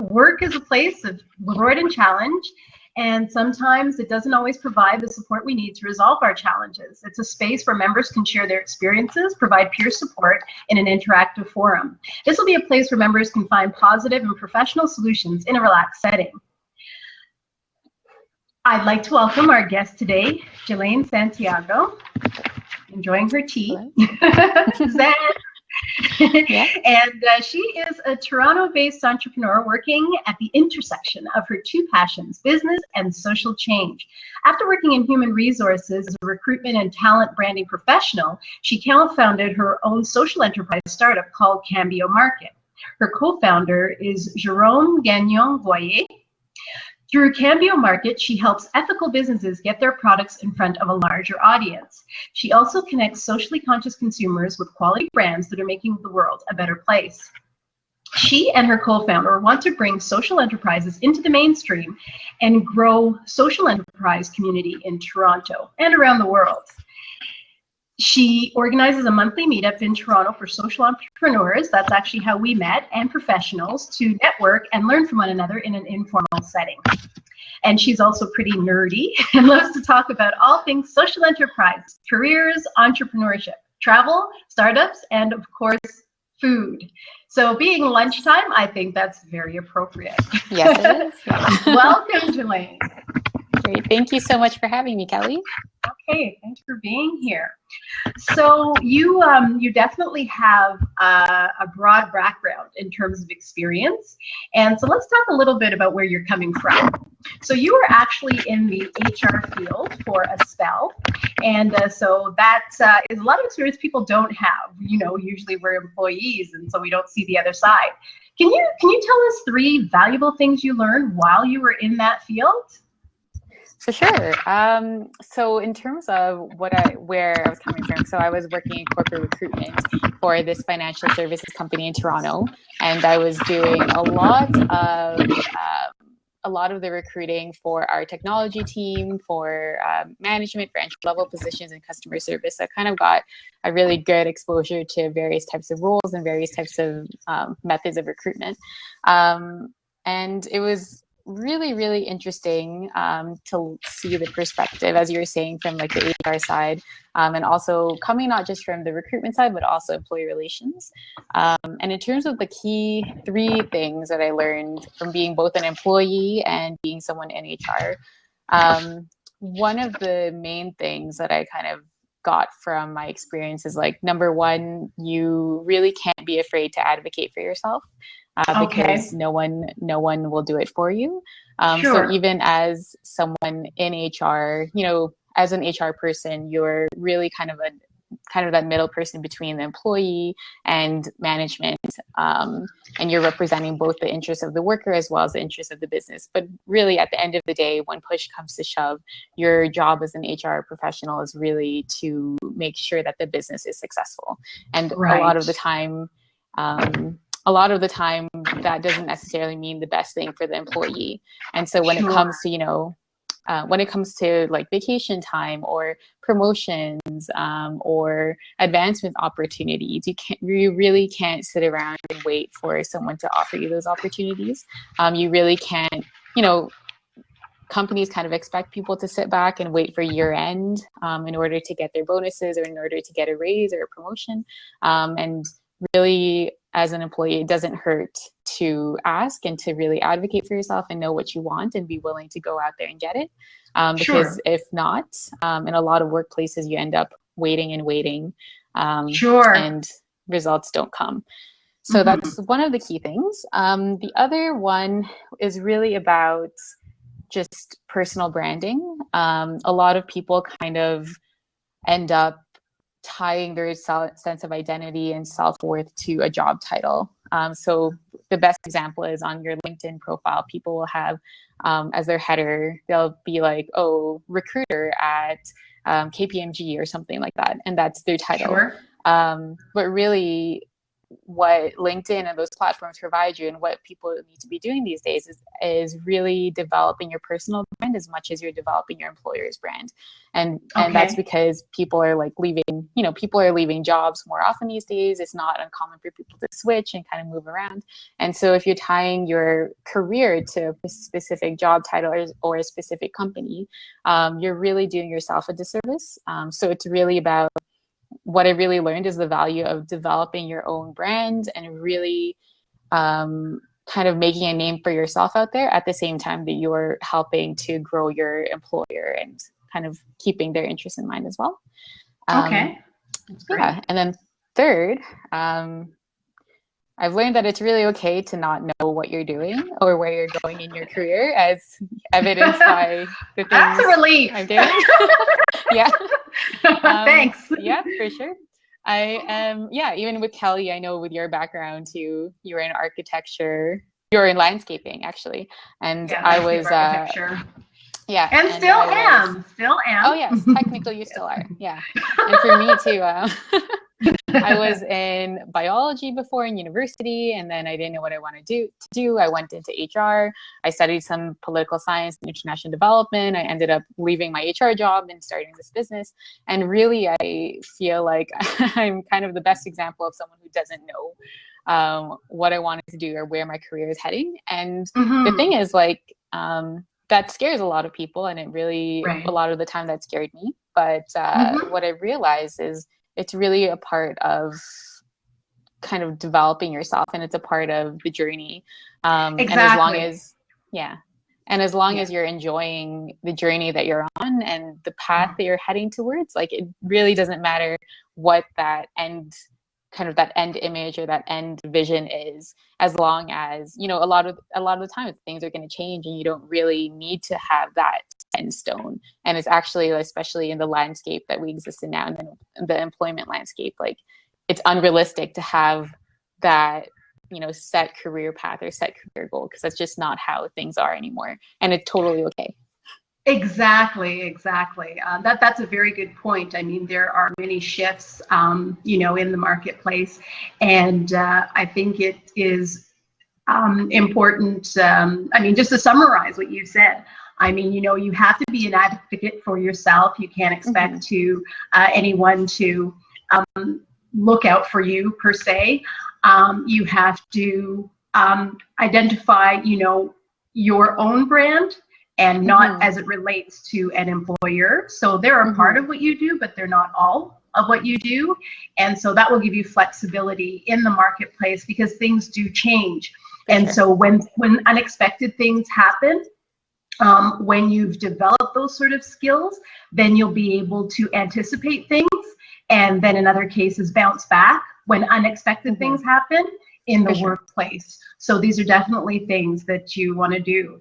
Work is a place of reward and challenge, and sometimes it doesn't always provide the support we need to resolve our challenges. It's a space where members can share their experiences, provide peer support in an interactive forum. This will be a place where members can find positive and professional solutions in a relaxed setting. I'd like to welcome our guest today, Gelaine Santiago, enjoying her tea. Zen. Yeah. And she is a Toronto-based entrepreneur working at the intersection of her two passions, business and social change. After working in human resources as a recruitment and talent branding professional, she co-founded her own social enterprise startup called Cambio Market. Her co-founder is Jerome Gagnon-Voyer. Through Cambio Market, she helps ethical businesses get their products in front of a larger audience. She also connects socially conscious consumers with quality brands that are making the world a better place. She and her co-founder want to bring social enterprises into the mainstream and grow social enterprise community in Toronto and around the world. She organizes a monthly meetup in Toronto for social entrepreneurs, that's actually how we met, and professionals to network and learn from one another in an informal setting. And she's also pretty nerdy and loves to talk about all things social enterprise, careers, entrepreneurship, travel, startups, and of course, food. So being lunchtime, I think that's very appropriate. Yes, it is. Yeah. Welcome, Gelaine. Great. Thank you so much for having me, Kelly. Okay, thanks for being here. So you definitely have a broad background in terms of experience, and so let's talk a little bit about where you're coming from. So you were actually in the HR field for a spell, and so that is a lot of experience people don't have. You know, usually we're employees, and so we don't see the other side. Can you tell us 3 valuable things you learned while you were in that field? For sure. So in terms of where I was coming from, so I was working in corporate recruitment for this financial services company in Toronto, and I was doing a lot of the recruiting for our technology team, for management, for entry-level positions, and customer service. So I kind of got a really good exposure to various types of roles and various types of methods of recruitment, and it was really, really interesting to see the perspective, as you were saying, from like the HR side, and also coming not just from the recruitment side, but also employee relations. And in terms of the key 3 things that I learned from being both an employee and being someone in HR, one of the main things that I kind of got from my experience is, like, number 1, you really can't be afraid to advocate for yourself. Because no one will do it for you. Sure. So even as someone in HR, you know, as an HR person, you're really kind of that middle person between the employee and management, and you're representing both the interests of the worker as well as the interests of the business. But really, at the end of the day, when push comes to shove, your job as an HR professional is really to make sure that the business is successful. And Right. a lot of the time, that doesn't necessarily mean the best thing for the employee. And so when it comes to, like, vacation time or promotions, or advancement opportunities, you really can't sit around and wait for someone to offer you those opportunities. You really can't, companies kind of expect people to sit back and wait for year end in order to get their bonuses or in order to get a raise or a promotion. And really, as an employee, it doesn't hurt to ask and to really advocate for yourself and know what you want and be willing to go out there and get it. Because if not, in a lot of workplaces, you end up waiting and waiting, and results don't come. So that's one of the key things. The other one is really about just personal branding. A lot of people kind of end up tying their sense of identity and self-worth to a job title. So the best example is on your LinkedIn profile, people will have as their header, they'll be like, oh, recruiter at KPMG or something like that. And that's their title. But really, what LinkedIn and those platforms provide you and what people need to be doing these days is really developing your personal brand as much as you're developing your employer's brand. And that's because people are like leaving, people are leaving jobs more often these days. It's not uncommon for people to switch and kind of move around. And so if you're tying your career to a specific job title or a specific company, you're really doing yourself a disservice. So it's really about, what I really learned is the value of developing your own brand and really kind of making a name for yourself out there at the same time that you're helping to grow your employer and kind of keeping their interests in mind as well. Okay. That's great. Yeah. And then third, I've learned that it's really okay to not know what you're doing or where you're going in your career, as evidenced by the things That's a relief. I'm doing. Yeah. Thanks. Yeah, for sure. I am, even with Kelly, I know with your background too, you were in architecture, you're in landscaping actually. And I was, architecture. Yeah. And still am. Oh yes, technically you still are. Yeah. And for me too, I was in biology before in university, and then I didn't know what I wanted to do. I went into HR. I studied some political science and international development. I ended up leaving my HR job and starting this business. And really, I feel like I'm kind of the best example of someone who doesn't know what I wanted to do or where my career is heading. And the thing is, like, that scares a lot of people, and it really, a lot of the time that scared me. But what I realized is it's really a part of kind of developing yourself, and it's a part of the journey. Exactly. And as long as you're enjoying the journey that you're on and the path that you're heading towards, like, it really doesn't matter what that end image or that end vision is, as long as, a lot of the time things are going to change and you don't really need to have that end stone. And it's actually, especially in the landscape that we exist in now, and the employment landscape, like, it's unrealistic to have that, set career path or set career goal, because that's just not how things are anymore. And it's totally okay. Exactly. That's a very good point. I mean, there are many shifts, in the marketplace, and I think it is important. Just to summarize what you said, you have to be an advocate for yourself. You can't expect to anyone to look out for you per se. You have to identify, your own brand, and not as it relates to an employer. So they're a part of what you do, but they're not all of what you do. And so that will give you flexibility in the marketplace, because things do change. And so when unexpected things happen, when you've developed those sort of skills, then you'll be able to anticipate things, and then in other cases bounce back when unexpected things happen in the workplace. So these are definitely things that you want to do.